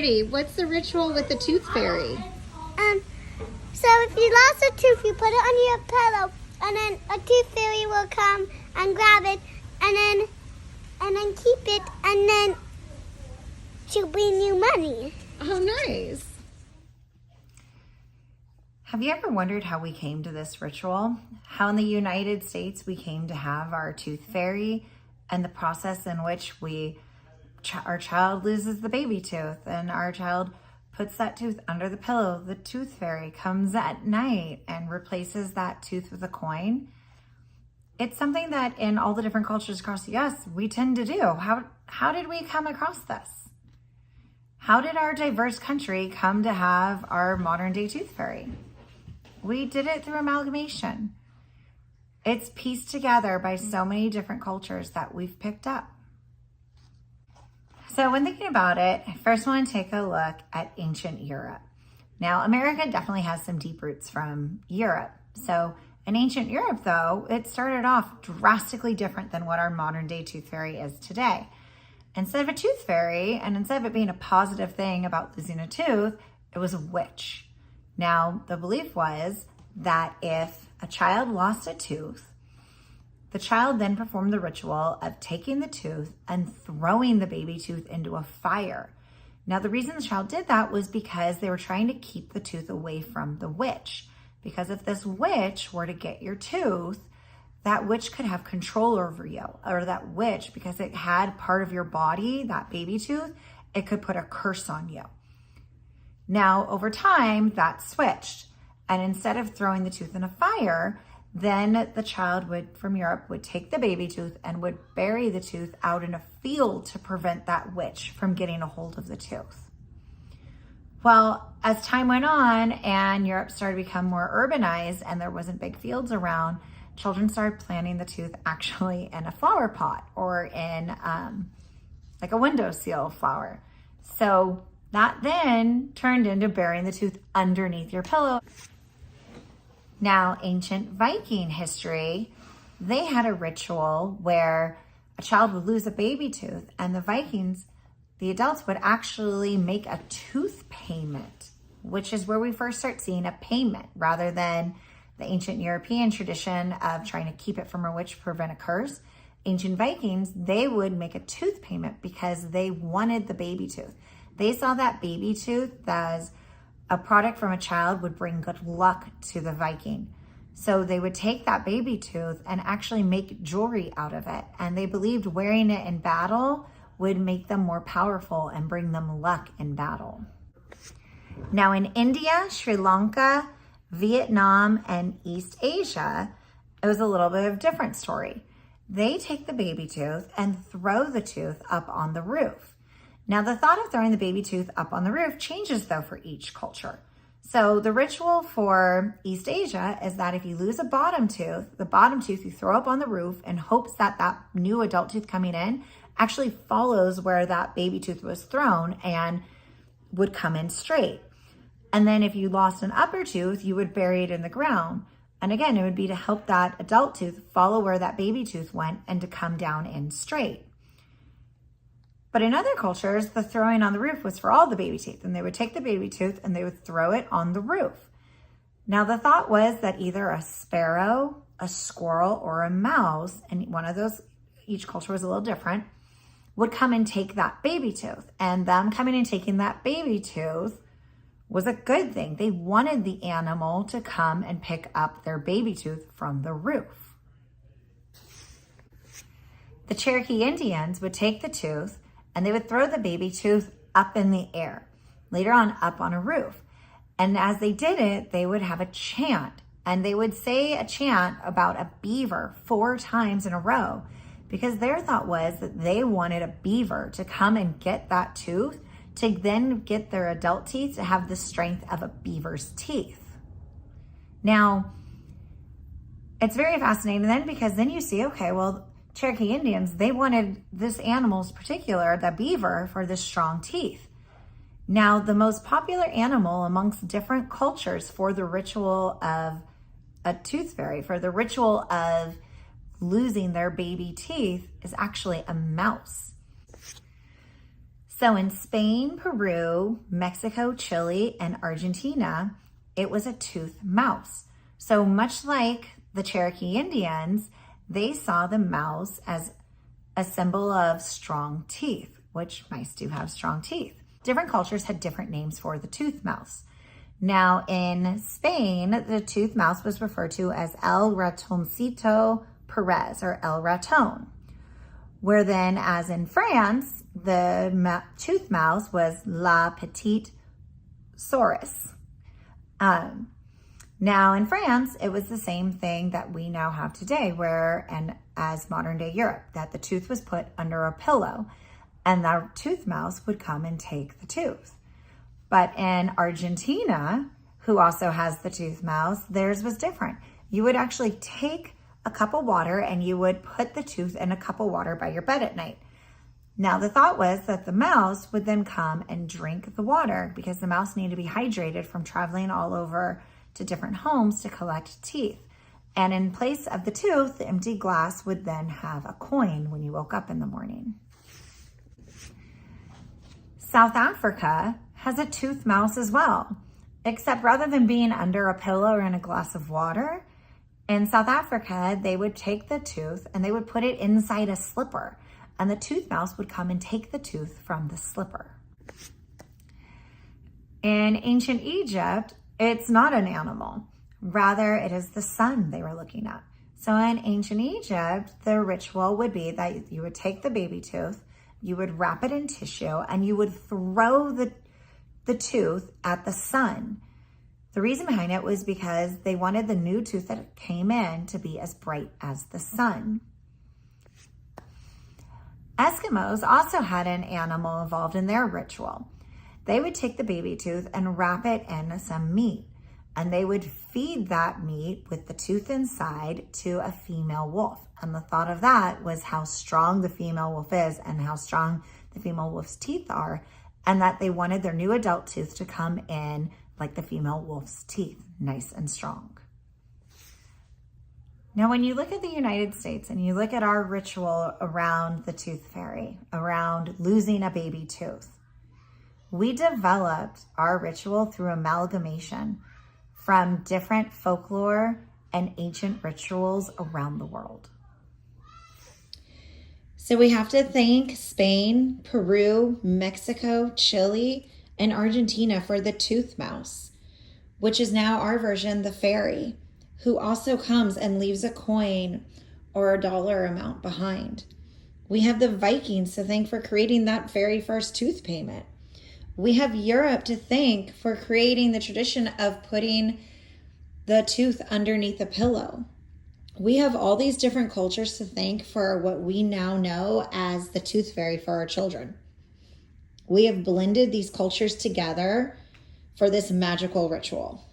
Alrighty, what's the ritual with the tooth fairy? So if you lost a tooth, you put it on your pillow, and then a tooth fairy will come and grab it, and then keep it, and then she'll bring you money. Oh, nice. Have you ever wondered how we came to this ritual? How in the United States we came to have our tooth fairy, and the process in which our child loses the baby tooth, and our child puts that tooth under the pillow. The tooth fairy comes at night and replaces that tooth with a coin. It's something that in all the different cultures across the US, we tend to do. How did we come across this? How did our diverse country come to have our modern day tooth fairy? We did it through amalgamation. It's pieced together by so many different cultures that we've picked up. So when thinking about it, I first want to take a look at ancient Europe. Now, America definitely has some deep roots from Europe. So in ancient Europe, though, it started off drastically different than what our modern day tooth fairy is today. Instead of a tooth fairy, and instead of it being a positive thing about losing a tooth, it was a witch. Now, the belief was that if a child lost a tooth, the child then performed the ritual of taking the tooth and throwing the baby tooth into a fire. Now, the reason the child did that was because they were trying to keep the tooth away from the witch. Because if this witch were to get your tooth, that witch could have control over you, or that witch, because it had part of your body, that baby tooth, it could put a curse on you. Now, over time, that switched. And instead of throwing the tooth in a fire, then the child from Europe would take the baby tooth and would bury the tooth out in a field to prevent that witch from getting a hold of the tooth. Well, as time went on and Europe started to become more urbanized and there wasn't big fields around, children started planting the tooth actually in a flower pot or in like a windowsill flower. So that then turned into burying the tooth underneath your pillow. Now, ancient Viking history, they had a ritual where a child would lose a baby tooth, and the Vikings, the adults, would actually make a tooth payment, which is where we first start seeing a payment rather than the ancient European tradition of trying to keep it from a witch, prevent a curse. Ancient Vikings, they would make a tooth payment because they wanted the baby tooth. They saw that baby tooth as a product from a child would bring good luck to the Viking. So they would take that baby tooth and actually make jewelry out of it. And they believed wearing it in battle would make them more powerful and bring them luck in battle. Now in India, Sri Lanka, Vietnam, and East Asia, it was a little bit of a different story. They take the baby tooth and throw the tooth up on the roof. Now, the thought of throwing the baby tooth up on the roof changes, though, for each culture. So the ritual for East Asia is that if you lose a bottom tooth, the bottom tooth you throw up on the roof in hopes that that new adult tooth coming in actually follows where that baby tooth was thrown and would come in straight. And then if you lost an upper tooth, you would bury it in the ground. And again, it would be to help that adult tooth follow where that baby tooth went and to come down in straight. But in other cultures, the throwing on the roof was for all the baby teeth, and they would take the baby tooth and they would throw it on the roof. Now, the thought was that either a sparrow, a squirrel, or a mouse, and one of those, each culture was a little different, would come and take that baby tooth. And them coming and taking that baby tooth was a good thing. They wanted the animal to come and pick up their baby tooth from the roof. The Cherokee Indians would take the tooth and they would throw the baby tooth up in the air, later on up on a roof. And as they did it, they would have a chant, and they would say a chant about a beaver 4 times in a row, because their thought was that they wanted a beaver to come and get that tooth to then get their adult teeth to have the strength of a beaver's teeth. Now, it's very fascinating then, because then you see, okay, well, Cherokee Indians, they wanted this animal's particular, the beaver, for the strong teeth. Now, the most popular animal amongst different cultures for the ritual of a tooth fairy, for the ritual of losing their baby teeth, is actually a mouse. So in Spain, Peru, Mexico, Chile, and Argentina, it was a toothed mouse. So much like the Cherokee Indians, they saw the mouse as a symbol of strong teeth, which mice do have strong teeth. Different cultures had different names for the toothed mouse. Now in Spain, the toothed mouse was referred to as El Ratoncito Perez, or El Raton. Where then, as in France, the toothed mouse was La Petite Souris. Now in France, it was the same thing that we now have today, where, and as modern day Europe, that the tooth was put under a pillow and the tooth mouse would come and take the tooth. But in Argentina, who also has the tooth mouse, theirs was different. You would actually take a cup of water and you would put the tooth in a cup of water by your bed at night. Now the thought was that the mouse would then come and drink the water because the mouse needed to be hydrated from traveling all over to different homes to collect teeth. And in place of the tooth, the empty glass would then have a coin when you woke up in the morning. South Africa has a tooth mouse as well, except rather than being under a pillow or in a glass of water, in South Africa, they would take the tooth and they would put it inside a slipper, and the tooth mouse would come and take the tooth from the slipper. In ancient Egypt, it's not an animal. Rather, it is the sun they were looking at. So in ancient Egypt, the ritual would be that you would take the baby tooth, you would wrap it in tissue, and you would throw the tooth at the sun. The reason behind it was because they wanted the new tooth that came in to be as bright as the sun. Eskimos also had an animal involved in their ritual. They would take the baby tooth and wrap it in some meat, and they would feed that meat with the tooth inside to a female wolf. And the thought of that was how strong the female wolf is and how strong the female wolf's teeth are, and that they wanted their new adult tooth to come in like the female wolf's teeth, nice and strong. Now, when you look at the United States and you look at our ritual around the tooth fairy, around losing a baby tooth, we developed our ritual through amalgamation from different folklore and ancient rituals around the world. So we have to thank Spain, Peru, Mexico, Chile, and Argentina for the tooth mouse, which is now our version, the fairy, who also comes and leaves a coin or a dollar amount behind. We have the Vikings to thank for creating that very first tooth payment. We have Europe to thank for creating the tradition of putting the tooth underneath a pillow. We have all these different cultures to thank for what we now know as the tooth fairy for our children. We have blended these cultures together for this magical ritual.